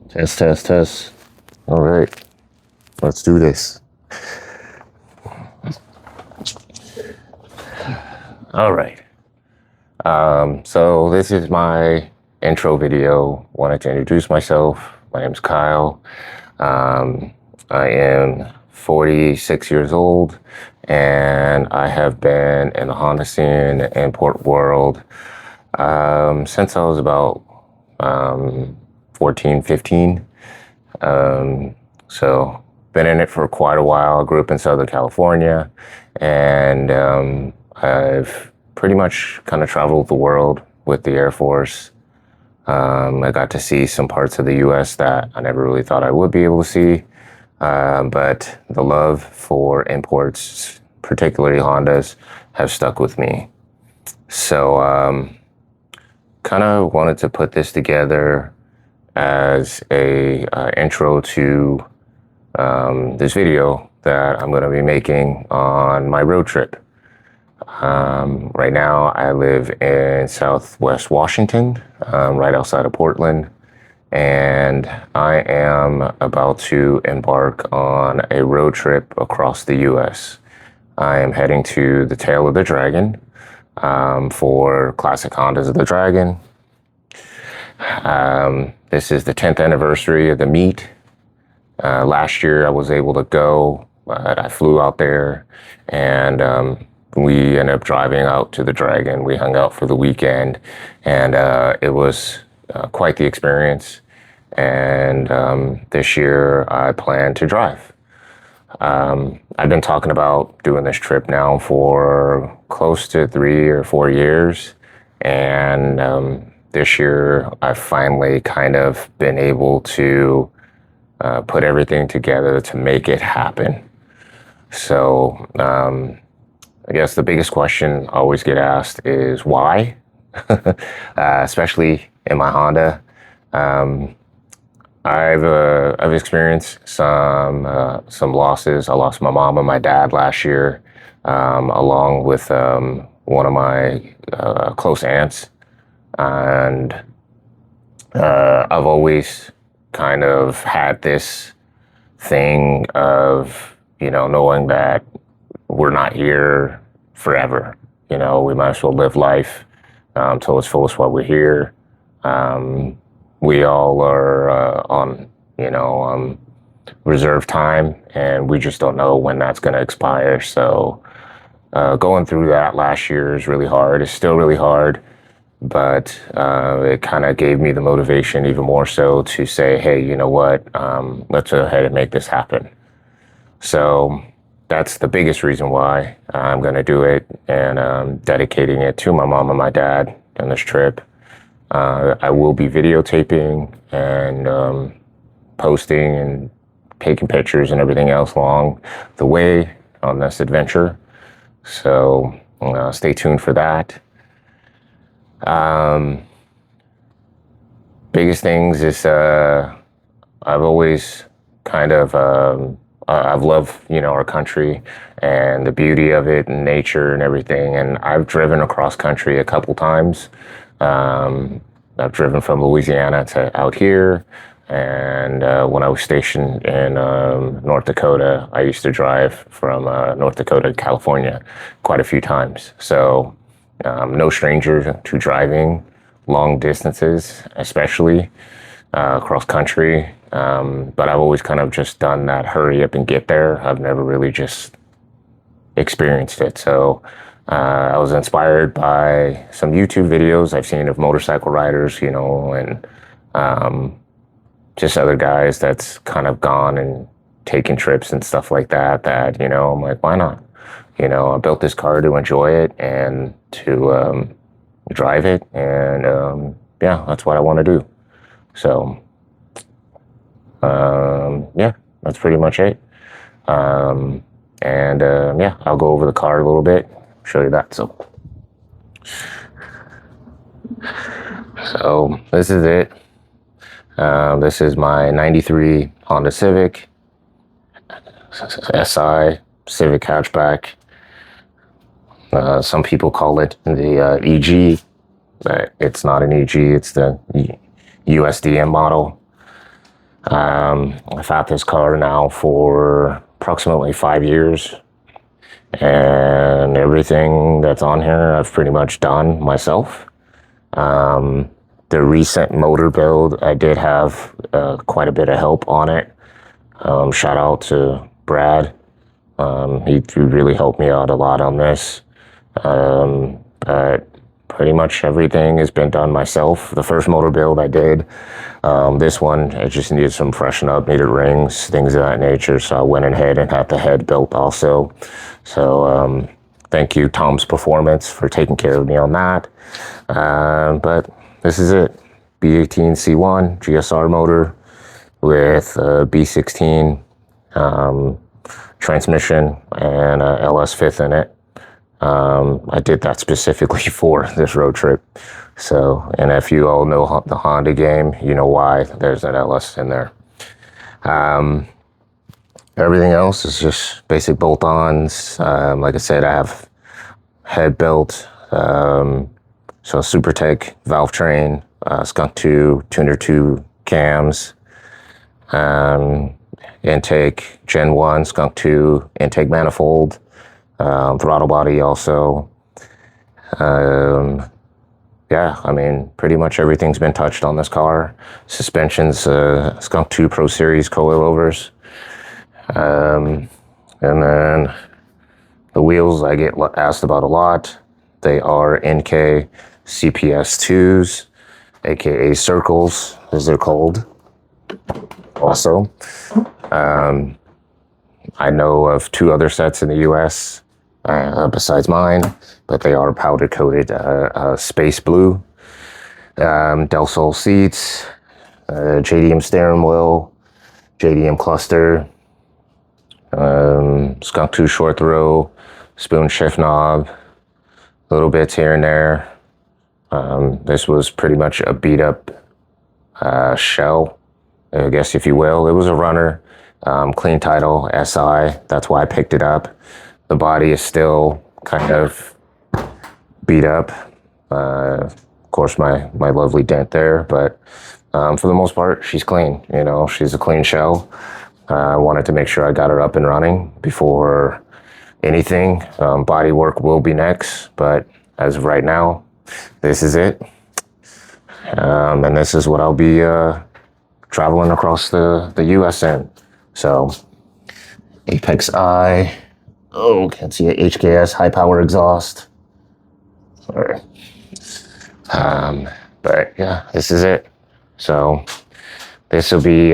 Test, test, test. All right, let's do this. All right. So this is my intro video. Wanted to introduce myself. My name's Kyle. I am 46 years old, and I have been in the Honda scene import world since I was about 14, 15. So been in it for quite a while. I grew up in Southern California, and I've pretty much kind of traveled the world with the Air Force. I got to see some parts of the U.S. that I never really thought I would be able to see. But the love for imports, particularly Hondas, have stuck with me. So kind of wanted to put this together as a intro to this video that I'm going to be making on my road trip. Right now, I live in Southwest Washington, right outside of Portland, and I am about to embark on a road trip across the U.S. I am heading to the Tail of the Dragon for Classic Hondas of the Dragon. This is the 10th anniversary of the meet. Last year I was able to go, but I flew out there, and we ended up driving out to the Dragon. We hung out for the weekend, and it was quite the experience. And this year I plan to drive. I've been talking about doing this trip now for close to 3 or 4 years, and this year I've finally kind of been able to put everything together to make it happen. So I guess the biggest question I always get asked is why, especially in my Honda. I've experienced some losses. I lost my mom and my dad last year, along with one of my close aunts, and I've always kind of had this thing of, knowing that we're not here forever. We might as well live life till its fullest while we're here. We all are on, reserve time, and we just don't know when that's going to expire. So going through that last year is really hard. It's still really hard. But it kind of gave me the motivation even more so to say, hey, you know what, let's go ahead and make this happen. So that's the biggest reason why I'm going to do it, and dedicating it to my mom and my dad on this trip. I will be videotaping and posting and taking pictures and everything else along the way on this adventure. So stay tuned for that. Biggest things is I've always kind of I've loved our country and the beauty of it and nature and everything, and I've driven across country a couple times. I've driven from Louisiana to out here, and when I was stationed in North Dakota, I used to drive from North Dakota to California quite a few times. So no stranger to driving long distances, especially cross country. But I've always kind of just done that hurry up and get there. I've never really just experienced it. So I was inspired by some YouTube videos I've seen of motorcycle riders, and just other guys that's kind of gone and taken trips and stuff like that, I'm like, why not? I built this car to enjoy it and to drive it, and yeah, that's what I want to do. So yeah, that's pretty much it. Yeah, I'll go over the car a little bit, show you that. So this is it. This is my 93 Honda Civic SI Civic hatchback. Some people call it the EG, but it's not an EG, it's the USDM model. I've had this car now for approximately 5 years, and everything that's on here I've pretty much done myself. The recent motor build, I did have quite a bit of help on it. Shout out to Brad. He really helped me out a lot on this. But pretty much everything has been done myself. The first motor build I did, this one, I just needed some freshen up, needed rings, things of that nature. So I went ahead and had the head built also. So thank you, Tom's Performance, for taking care of me on that. But this is it. B18C1 GSR motor with B16 transmission and a LS fifth in it. I did that specifically for this road trip. So, and if you all know the Honda game, you know why there's an LS in there. Everything else is just basic bolt-ons. Like I said, I have head belt, so SuperTech valve train, Skunk 2, Tuner 2 cams, intake Gen 1, Skunk 2, intake manifold, throttle body also. Yeah, I mean, pretty much everything's been touched on this car. Suspensions, Skunk 2 Pro Series coilovers. And then the wheels I get asked about a lot. They are NK CPS 2s, aka circles, as they're called. Also, I know of 2 other sets in the US besides mine, but they are powder coated space blue. Del Sol seats, JDM steering wheel, JDM cluster, Skunk 2 short throw, spoon shift knob, little bits here and there. This was pretty much a beat up shell, I guess if you will. It was a runner, clean title, SI. That's why I picked it up. The body is still kind of beat up. Of course, my lovely dent there, but for the most part, she's clean. You know, she's a clean shell. I wanted to make sure I got her up and running before anything. Body work will be next, but as of right now, this is it. And this is what I'll be traveling across the US in. So, Apex I. Oh, can't see it. HKS, high power exhaust. Sorry. But yeah, this is it. So, this will be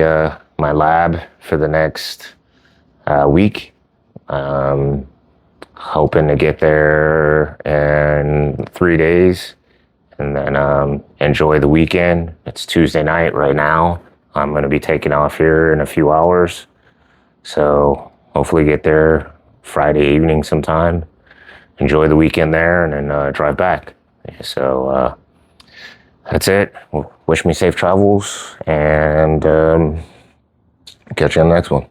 my lab for the next week. Hoping to get there in 3 days and then enjoy the weekend. It's Tuesday night right now. I'm going to be taking off here in a few hours. So hopefully get there Friday evening sometime. Enjoy the weekend there and then drive back. So that's it. Wish me safe travels and catch you on the next one.